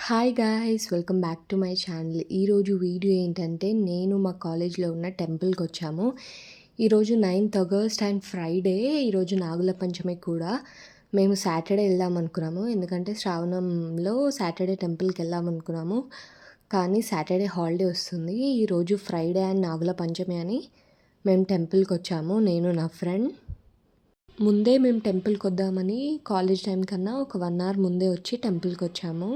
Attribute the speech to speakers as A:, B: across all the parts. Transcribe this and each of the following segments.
A: Hi guys, welcome back to my channel. ఈరోజు video ఏంటంటే నేను మా కాలేజ్లో ఉన్న టెంపుల్కి వచ్చాము. ఈరోజు 9th ఆగస్ట్ అండ్ ఫ్రైడే. ఈరోజు నాగుల పంచమి కూడా. మేము సాటర్డే వెళ్దాం అనుకున్నాము, ఎందుకంటే శ్రావణంలో సాటర్డే టెంపుల్కి వెళ్దాం అనుకున్నాము. కానీ సాటర్డే హాలిడే వస్తుంది. ఈరోజు ఫ్రైడే అండ్ నాగుల పంచమి అని మేము టెంపుల్కి వచ్చాము, నేను నా ఫ్రెండ్. ముందే మేము టెంపుల్కి వద్దామని కాలేజ్ టైం కన్నా ఒక 1 hour ముందే వచ్చి టెంపుల్కి వచ్చాము.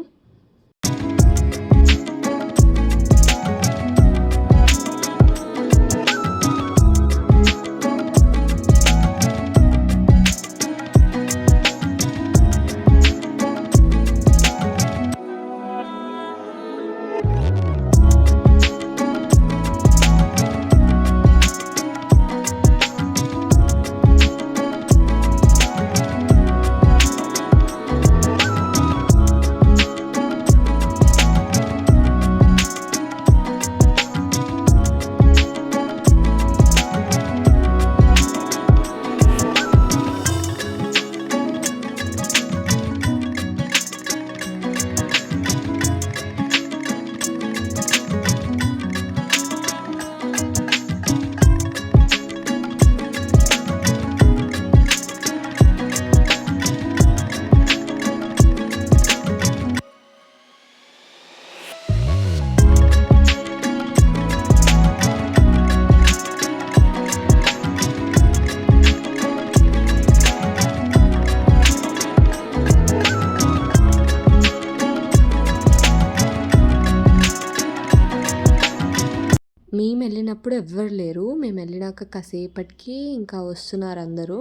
A: మేము వెళ్ళినప్పుడు ఎవ్వరు లేరు. మేము వెళ్ళినాక కాసేపటికి ఇంకా వస్తున్నారు అందరూ.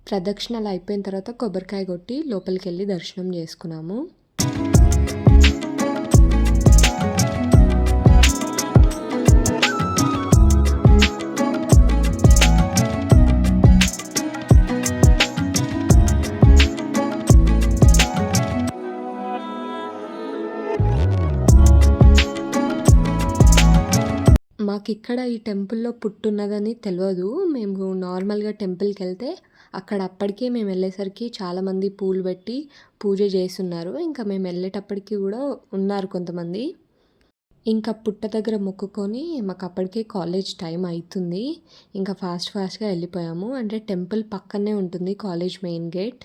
A: ప్రదక్షిణలు అయిపోయిన తర్వాత కొబ్బరికాయ కొట్టి లోపలికి వెళ్ళి దర్శనం చేసుకున్నాము. మాకు ఇక్కడ ఈ టెంపుల్లో పుట్టున్నదని తెలియదు. మేము నార్మల్గా టెంపుల్కి వెళ్తే అక్కడ అప్పటికే మేము వెళ్ళేసరికి చాలామంది పూలు పెట్టి పూజ చేస్తున్నారు. ఇంకా మేము వెళ్ళేటప్పటికి కూడా ఉన్నారు కొంతమంది. ఇంకా పుట్ట దగ్గర మొక్కుకొని మాకు అప్పటికే కాలేజ్ టైం అవుతుంది. ఇంకా ఫాస్ట్గా వెళ్ళిపోయాము. అంటే టెంపుల్ పక్కనే ఉంటుంది కాలేజ్ మెయిన్ గేట్.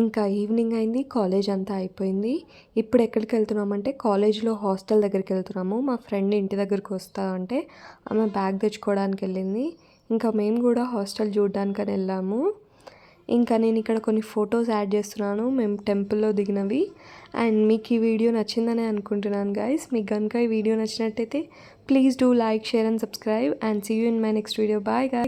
A: ఇంకా ఈవినింగ్ అయింది, కాలేజ్ అంతా అయిపోయింది. ఇప్పుడు ఎక్కడికి వెళ్తున్నామంటే కాలేజ్లో హాస్టల్ దగ్గరికి వెళ్తున్నాము. మా ఫ్రెండ్ ఇంటి దగ్గరికి వస్తా అంటే ఆమె బ్యాగ్ తెచ్చుకోవడానికి వెళ్ళింది. ఇంకా మేము కూడా హాస్టల్ చూడడానికని వెళ్ళాము. ఇంకా నేను ఇక్కడ కొన్ని ఫొటోస్ యాడ్ చేస్తున్నాను మేము టెంపుల్లో దిగినవి. అండ్ మీకు ఈ వీడియో నచ్చిందని అనుకుంటున్నాను గైస్. మీకు కనుక ఈ వీడియో నచ్చినట్టయితే please do like, share and subscribe and see you in my next video. Bye guys.